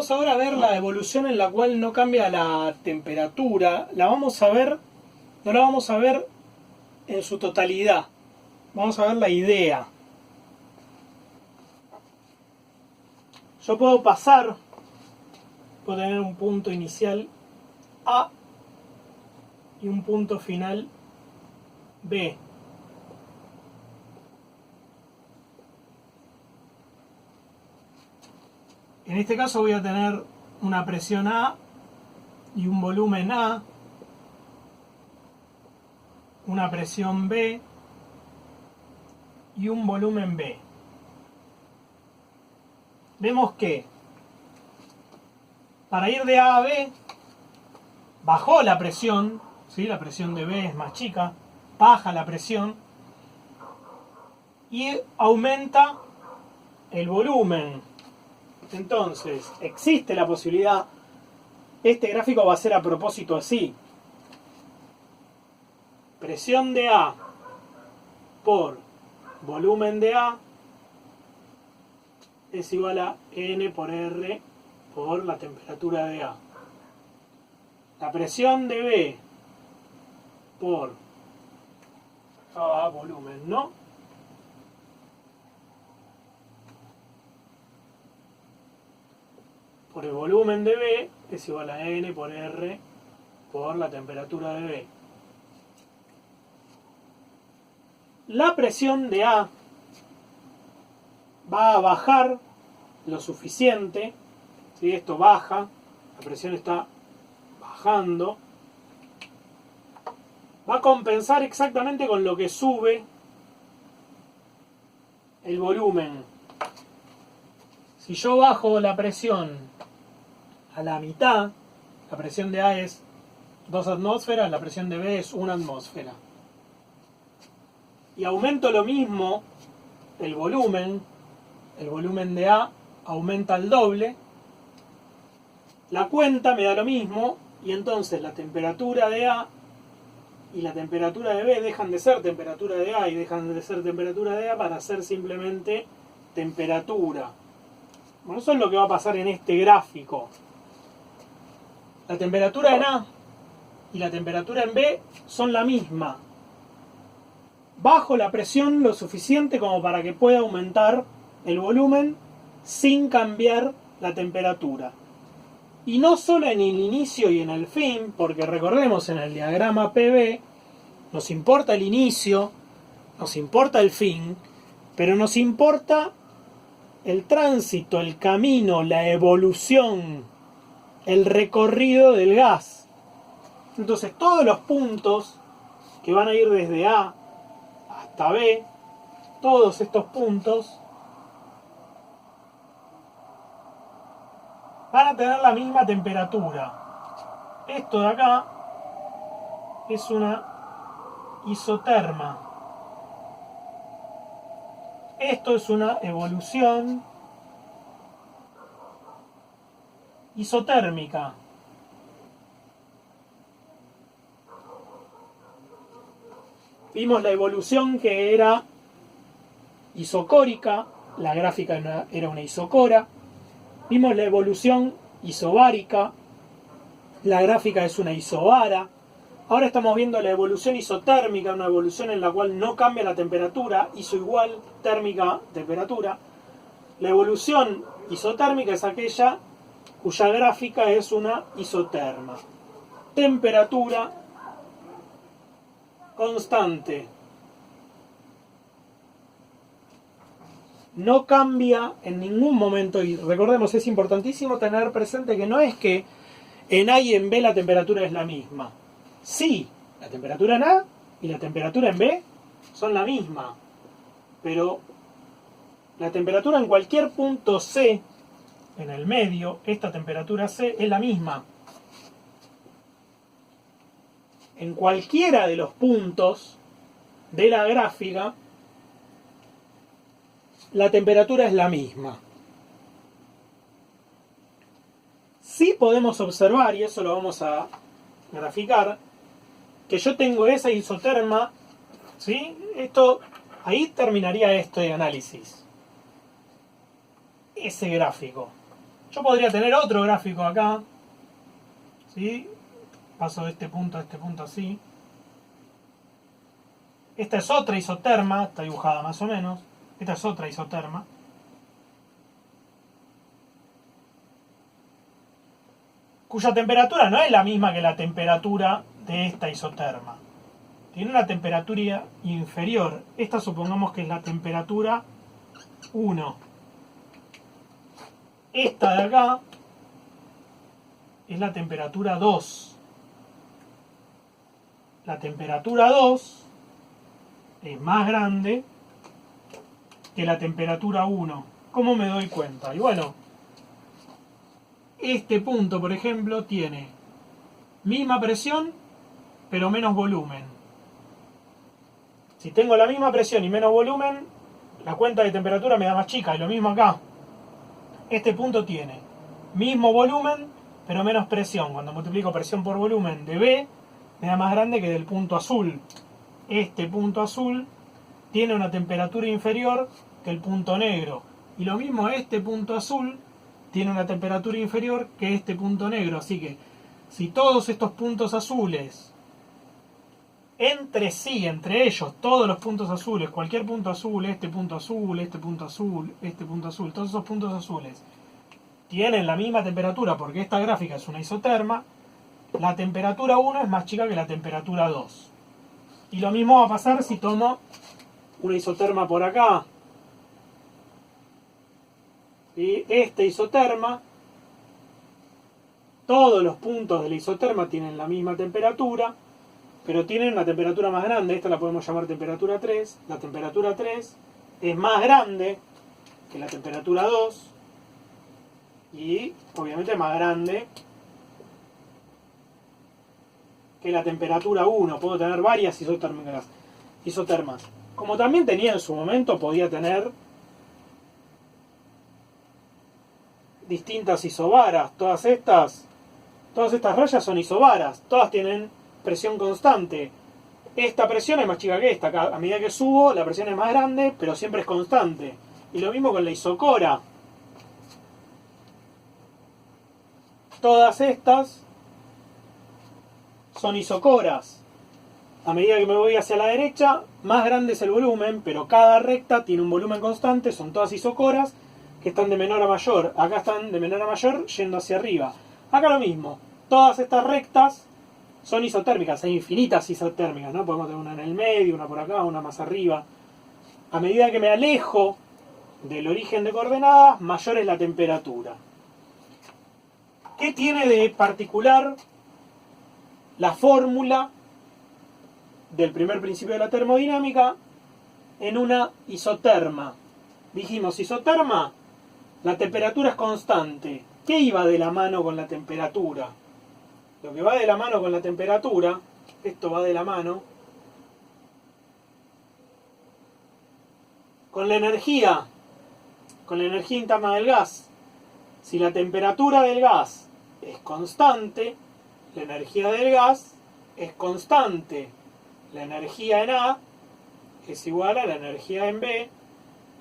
Vamos ahora a ver la evolución en la cual no cambia la temperatura. La vamos a ver, no la vamos a ver en su totalidad. Vamos a ver la idea. Yo puedo pasar, puedo tener un punto inicial A y un punto final B. En este caso voy a tener una presión A y un volumen A, una presión B y un volumen B. Vemos que para ir de A a B bajó la presión, ¿sí? La presión de B es más chica, baja la presión y aumenta el volumen. Entonces, existe la posibilidad, este gráfico va a ser a propósito así. Presión de A por volumen de A es igual a N por R por la temperatura de A. La presión de B por volumen, ¿no? Por el volumen de B es igual a N por R por la temperatura de B. La presión de A va a bajar lo suficiente, ¿sí? Esto baja, la presión está bajando, va a compensar exactamente con lo que sube el volumen. Si yo bajo la presión a la mitad, la presión de A es 2 atmósferas, la presión de B es 1 atmósfera. Y aumento lo mismo el volumen de A aumenta al doble, la cuenta me da lo mismo, y entonces la temperatura de A y la temperatura de B dejan de ser temperatura de A y dejan de ser temperatura de A para ser simplemente temperatura. Bueno, eso es lo que va a pasar en este gráfico. La temperatura en A y la temperatura en B son la misma. Bajo la presión lo suficiente como para que pueda aumentar el volumen sin cambiar la temperatura. Y no solo en el inicio y en el fin, porque recordemos en el diagrama PV nos importa el inicio, nos importa el fin, pero nos importa el tránsito, el camino, la evolución, el recorrido del gas. Entonces todos los puntos que van a ir desde A hasta B, todos estos puntos van a tener la misma temperatura. Esto de acá es una isoterma. Esto es una evolución isotérmica. Vimos la evolución que era isocórica, la gráfica era una isocora. Vimos la evolución isobárica, la gráfica es una isobara. Ahora estamos viendo la evolución isotérmica, una evolución en la cual no cambia la temperatura, iso igual, térmica, temperatura. La evolución isotérmica es aquella cuya gráfica es una isoterma. Temperatura constante. No cambia en ningún momento, y recordemos, es importantísimo tener presente que no es que en A y en B la temperatura es la misma. Sí, la temperatura en A y la temperatura en B son la misma, pero la temperatura en cualquier punto C, en el medio, esta temperatura C es la misma. En cualquiera de los puntos de la gráfica, la temperatura es la misma. Sí podemos observar, y eso lo vamos a graficar, que yo tengo esa isoterma, ¿sí? Ahí terminaría este análisis. Ese gráfico. Yo podría tener otro gráfico acá, ¿sí? Paso de este punto a este punto así. Esta es otra isoterma, está dibujada más o menos. Esta es otra isoterma. Cuya temperatura no es la misma que la temperatura de esta isoterma. Tiene una temperatura inferior. Esta supongamos que es la temperatura 1. Esta de acá es la temperatura 2. La temperatura 2 es más grande que la temperatura 1. ¿Cómo me doy cuenta? Y bueno, este punto, por ejemplo, tiene misma presión, pero menos volumen. Si tengo la misma presión y menos volumen, la cuenta de temperatura me da más chica. Y lo mismo acá. Este punto tiene mismo volumen, pero menos presión. Cuando multiplico presión por volumen de B, me da más grande que del punto azul. Este punto azul tiene una temperatura inferior que el punto negro. Y lo mismo este punto azul tiene una temperatura inferior que este punto negro. Así que si todos estos puntos azules entre sí, entre ellos, todos los puntos azules, cualquier punto azul, este punto azul, este punto azul, este punto azul, todos esos puntos azules tienen la misma temperatura porque esta gráfica es una isoterma, la temperatura 1 es más chica que la temperatura 2. Y lo mismo va a pasar si tomo una isoterma por acá. ¿Sí? Esta isoterma, todos los puntos de la isoterma tienen la misma temperatura, pero tienen una temperatura más grande. Esta la podemos llamar temperatura 3. La temperatura 3 es más grande que la temperatura 2 y obviamente más grande que la temperatura 1. Puedo tener varias isotermas. Como también tenía en su momento, podía tener distintas isobaras. Todas estas rayas son isobaras. Todas tienen presión constante. Esta presión es más chica que esta. A medida que subo, la presión es más grande, pero siempre es constante. Y lo mismo con la isocora. Todas estas son isocoras. A medida que me voy hacia la derecha, más grande es el volumen, pero cada recta tiene un volumen constante. Son todas isocoras que están de menor a mayor. Acá están de menor a mayor yendo hacia arriba. Acá lo mismo. Todas estas rectas son isotérmicas, hay infinitas isotérmicas, ¿no? Podemos tener una en el medio, una por acá, una más arriba. A medida que me alejo del origen de coordenadas, mayor es la temperatura. ¿Qué tiene de particular la fórmula del primer principio de la termodinámica en una isoterma? Dijimos, isoterma, la temperatura es constante. ¿Qué iba de la mano con la temperatura? Lo que va de la mano con la temperatura, esto va de la mano con la energía interna del gas. Si la temperatura del gas es constante, la energía del gas es constante. La energía en A es igual a la energía en B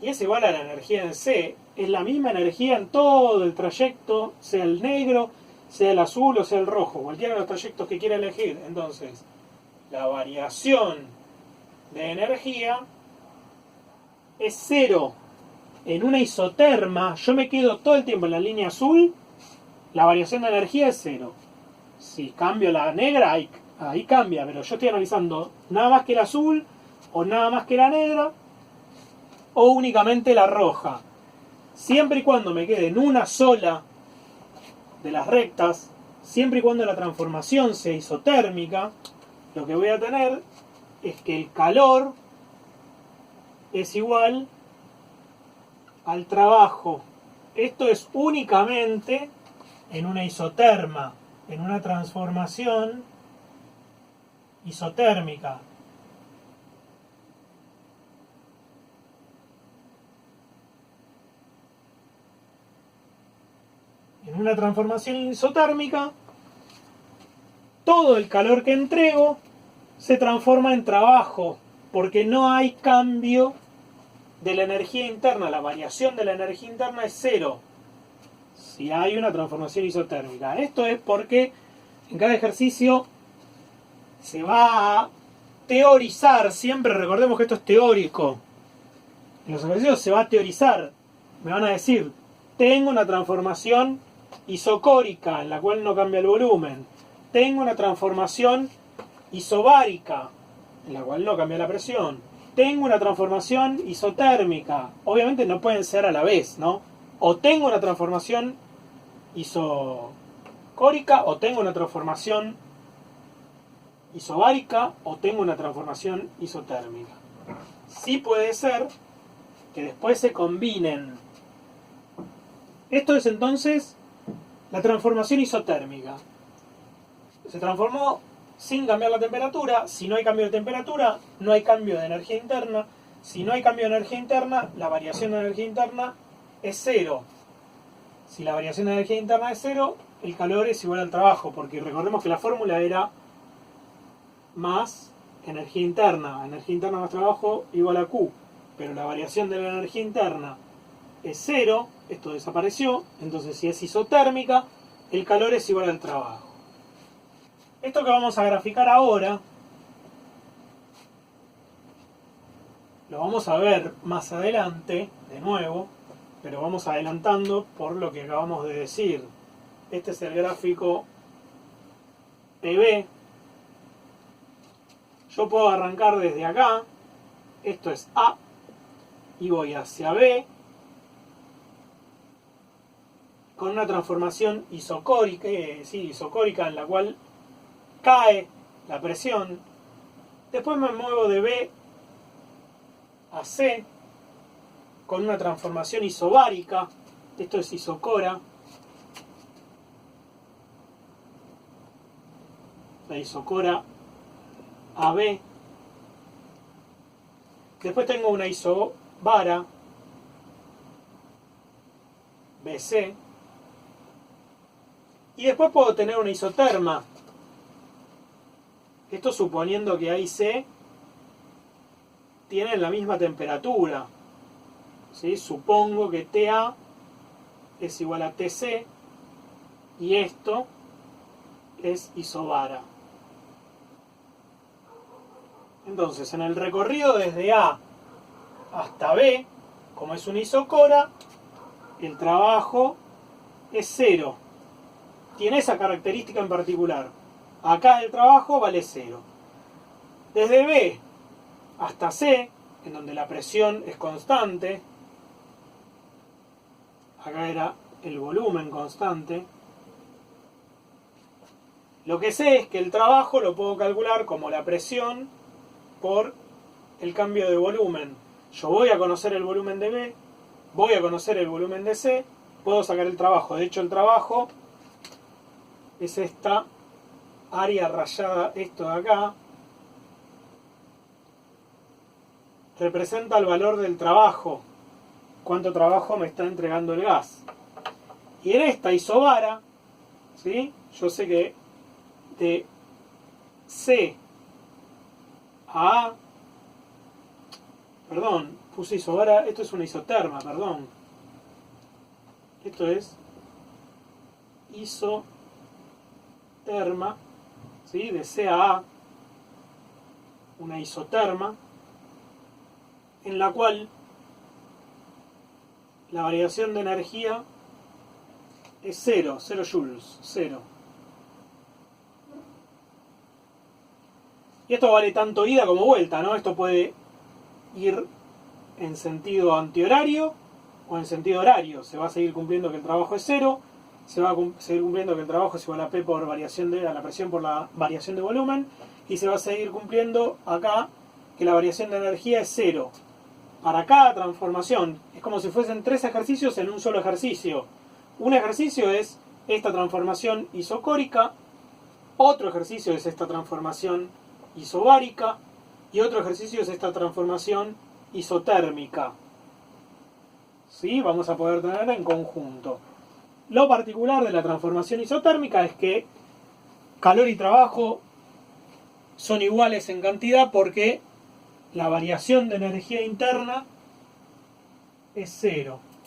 y es igual a la energía en C. Es la misma energía en todo el trayecto, sea el negro, sea el azul o sea el rojo, cualquiera de los trayectos que quiera elegir. Entonces, la variación de energía es cero. En una isoterma, yo me quedo todo el tiempo en la línea azul, la variación de energía es cero. Si cambio la negra, ahí cambia, pero yo estoy analizando nada más que el azul, o nada más que la negra, o únicamente la roja. Siempre y cuando me quede en una sola de las rectas, siempre y cuando la transformación sea isotérmica, lo que voy a tener es que el calor es igual al trabajo. Esto es únicamente en una isoterma, en una transformación isotérmica. En una transformación isotérmica, todo el calor que entrego se transforma en trabajo, porque no hay cambio de la energía interna. La variación de la energía interna es cero. si hay una transformación isotérmica. Esto es porque en cada ejercicio se va a teorizar, siempre recordemos que esto es teórico. En los ejercicios se va a teorizar. Me van a decir, tengo una transformación isocórica en la cual no cambia el volumen. Tengo una transformación isobárica en la cual no cambia la presión. Tengo una transformación isotérmica. Obviamente no pueden ser a la vez, ¿no? O tengo una transformación isocórica, o tengo una transformación isobárica, o tengo una transformación isotérmica. Sí puede ser que después se combinen. Esto es entonces la transformación isotérmica. Se transformó sin cambiar la temperatura. Si no hay cambio de temperatura, no hay cambio de energía interna. Si no hay cambio de energía interna, la variación de energía interna es cero. Si la variación de energía interna es cero, el calor es igual al trabajo, porque recordemos que la fórmula era más energía interna más trabajo igual a Q, pero la variación de la energía interna es cero, esto desapareció, entonces si es isotérmica, el calor es igual al trabajo. Esto que vamos a graficar ahora, lo vamos a ver más adelante, de nuevo, pero vamos adelantando por lo que acabamos de decir. Este es el gráfico PB. Yo puedo arrancar desde acá, esto es A, y voy hacia B, con una transformación isocórica en la cual cae la presión. Después me muevo de B a C, con una transformación isobárica, esto es isocora, la isocora AB. Después tengo una isobara, BC. Y después puedo tener una isoterma. Esto suponiendo que A y C tienen la misma temperatura. ¿Sí? Supongo que TA es igual a TC y esto es isobara. Entonces, en el recorrido desde A hasta B, como es una isocora, el trabajo es cero. Tiene esa característica en particular. Acá el trabajo vale cero. Desde B hasta C, en donde la presión es constante, acá era el volumen constante, lo que sé es que el trabajo lo puedo calcular como la presión por el cambio de volumen. Yo voy a conocer el volumen de B, voy a conocer el volumen de C, puedo sacar el trabajo. De hecho, el trabajo es esta área rayada, esto de acá, representa el valor del trabajo, cuánto trabajo me está entregando el gas. Y en esta isobara, ¿sí? Yo sé que de C a A, perdón, puse isobara, esto es una isoterma, perdón. Esto es isoterma, ¿sí? De C a A, una isoterma, en la cual la variación de energía es 0 joules, 0. Y esto vale tanto ida como vuelta, ¿no? Esto puede ir en sentido antihorario o en sentido horario. Se va a seguir cumpliendo que el trabajo es 0, se va a seguir cumpliendo que el trabajo es igual a P por variación a la presión por la variación de volumen, y se va a seguir cumpliendo acá que la variación de energía es 0. Para cada transformación, es como si fuesen 3 ejercicios en un solo ejercicio. Un ejercicio es esta transformación isocórica, otro ejercicio es esta transformación isobárica y otro ejercicio es esta transformación isotérmica. ¿Sí? Vamos a poder tener en conjunto. Lo particular de la transformación isotérmica es que calor y trabajo son iguales en cantidad porque la variación de energía interna es 0.